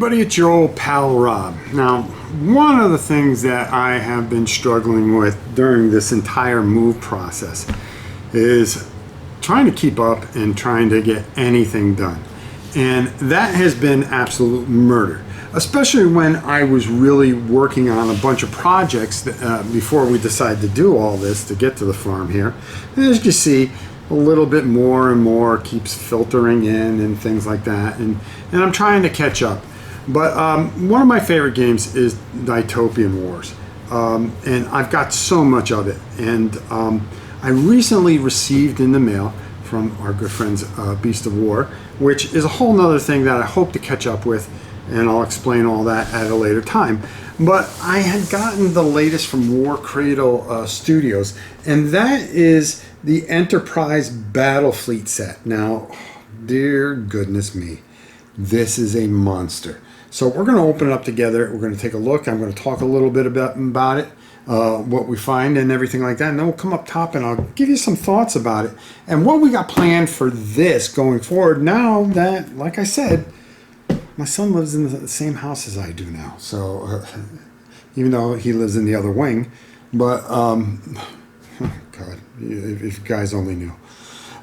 everybody, it's your old pal Rob. Now, one of the things that I have been struggling with during this entire move process is trying to keep up and trying to get anything done. And that has been absolute murder, especially when I was really working on a bunch of projects that, before we decided to do all this to get to the farm here. And as you see, a little bit more and more keeps filtering in and things like that, and I'm trying to catch up. But one of my favorite games is Dystopian Wars, and I've got so much of it. And I recently received in the mail from our good friends Beast of War, which is a whole nother thing that I hope to catch up with, and I'll explain all that at a later time. But I had gotten the latest from War Cradle Studios, and that is the Enterprise Battlefleet set. Now, dear goodness me, this is a monster. So we're going to open it up together. We're going to take a look. I'm going to talk a little bit about it, what we find and everything like that. And then we'll come up top and I'll give you some thoughts about it and what we got planned for this going forward now that, like I said, my son lives in the same house as I do now. So even though he lives in the other wing, but God, if you guys only knew.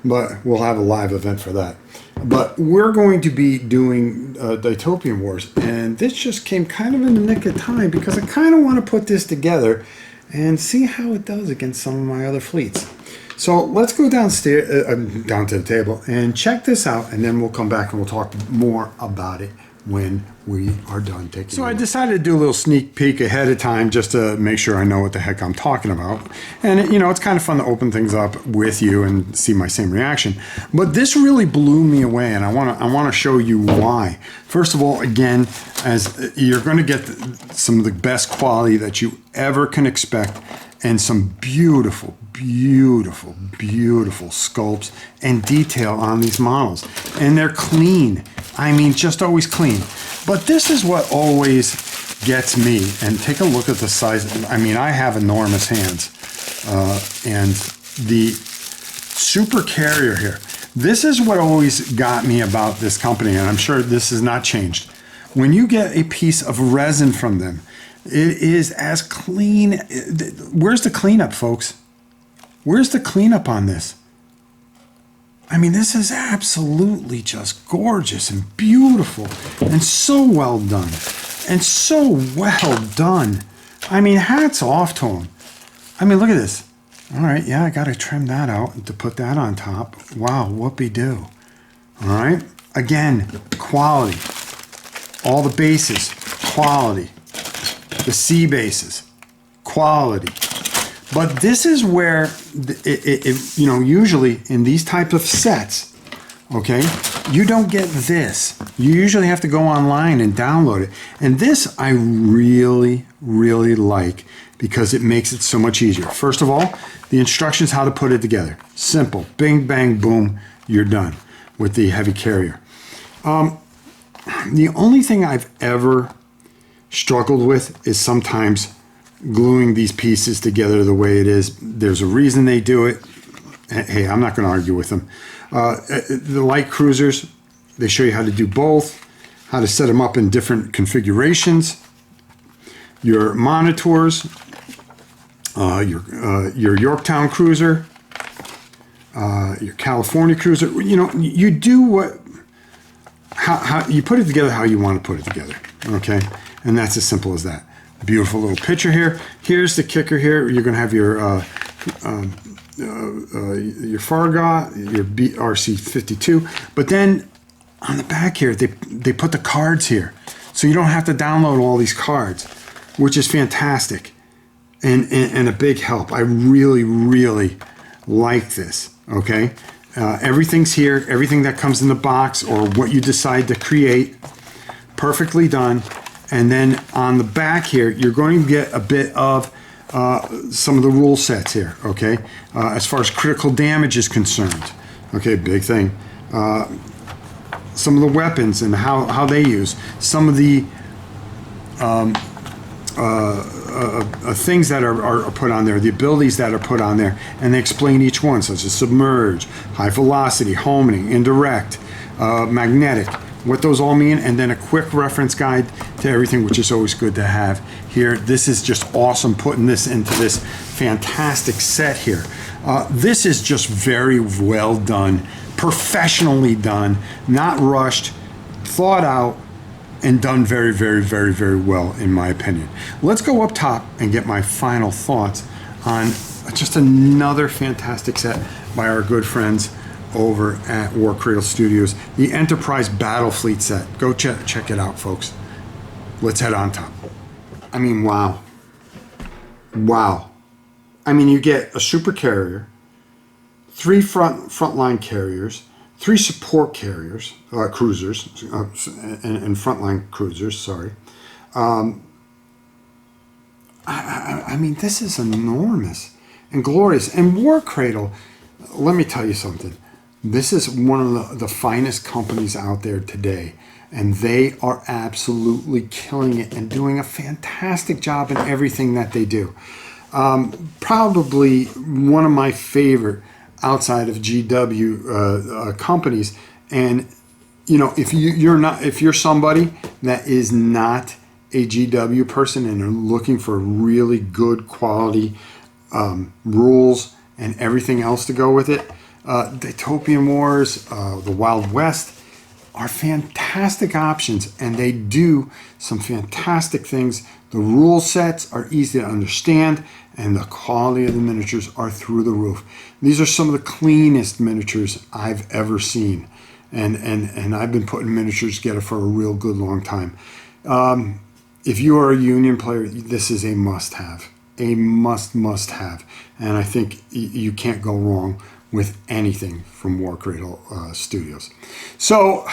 But we'll have a live event for that. But we're going to be doing Dystopian Wars, and this just came kind of in the nick of time because I kind of want to put this together and see how it does against some of my other fleets. So let's go downstairs, down to the table, and check this out, and then we'll come back and we'll talk more about it when we are done taking. So I decided to do a little sneak peek ahead of time just to make sure I know what the heck I'm talking about. And you know, it's kind of fun to open things up with you and see my same reaction. But this really blew me away, and I want to show you why. First of all, again, as you're going to get some of the best quality that you ever can expect, and some beautiful, beautiful, beautiful sculpts and detail on these models. And they're clean. I mean, just always clean. But this is what always gets me. And take a look at the size. I mean, I have enormous hands. And the super carrier here. This is what always got me about this company, and I'm sure this has not changed. When you get a piece of resin from them, it is as clean. Where's the cleanup, folks? Where's the cleanup on this? I mean, this is absolutely just gorgeous and beautiful and so well done. And so well done. I mean, hats off to them. I mean, look at this. All right, yeah, I got to trim that out to put that on top. Wow, whoopee-doo. All right, again, quality. All the bases, quality. The C bases, quality. But this is where, you know, usually in these types of sets, okay, you don't get this. You usually have to go online and download it. And this I really, really like because it makes it so much easier. First of all, the instructions how to put it together. Simple. Bing, bang, boom, you're done with the heavy carrier. The only thing I've ever struggled with is sometimes gluing these pieces together the way it is. There's a reason they do it. Hey, I'm not going to argue with them. The light cruisers, they show you how to do both, how to set them up in different configurations. Your monitors, your Yorktown cruiser, your California cruiser. You know, you do how you put it together how you want to put it together. Okay. And that's as simple as that. Beautiful little picture here. Here's the kicker here. You're going to have your Farragut, your BRC52. But then on the back here, they put the cards here. So you don't have to download all these cards, which is fantastic and a big help. I really, really like this, okay? Everything's here. Everything that comes in the box or what you decide to create, perfectly done. And then on the back here, you're going to get a bit of some of the rule sets here, okay? As far as critical damage is concerned, okay, big thing. Some of the weapons and how they use. Some of the things that are put on there, the abilities that are put on there, and they explain each one, such as submerge, high velocity, homing, indirect, magnetic. what those all mean, and then a quick reference guide to everything, which is always good to have here. This is just awesome, putting this into this fantastic set here. This is just very well done, professionally done, not rushed, thought out, and done very, very, very, very well, in my opinion. Let's go up top and get my final thoughts on just another fantastic set by our good friends over at War Cradle Studios, the Enterprise Battlefleet set. Go check it out, folks. Let's head on top. I mean, wow. Wow. I mean, you get a super carrier, 3 frontline carriers, 3 support carriers, cruisers, and frontline cruisers, sorry. I mean, this is enormous and glorious. And War Cradle, let me tell you something. This is one of the finest companies out there today, and they are absolutely killing it and doing a fantastic job in everything that they do. Probably one of my favorite outside of GW companies. And you know, if you're somebody that is not a GW person and are looking for really good quality rules and everything else to go with it, Dystopian Wars, the Wild West are fantastic options, and they do some fantastic things. The rule sets are easy to understand, and the quality of the miniatures are through the roof. These are some of the cleanest miniatures I've ever seen, and I've been putting miniatures together for a real good long time. If you are a Union player, this is a must-have, a must-have, and I think you can't go wrong with anything from War Cradle Studios. So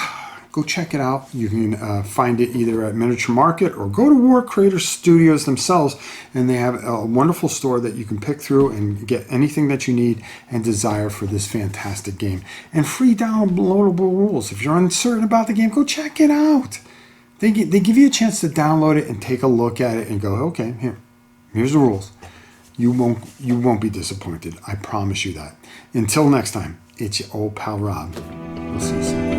go check it out. You can find it either at Miniature Market or go to War Cradle Studios themselves, and they have a wonderful store that you can pick through and get anything that you need and desire for this fantastic game. And free downloadable rules. If you're uncertain about the game, go check it out. They give you a chance to download it and take a look at it and go, okay, here's the rules. You won't be disappointed. I promise you that. Until next time, it's your old pal Rob. We'll see you soon.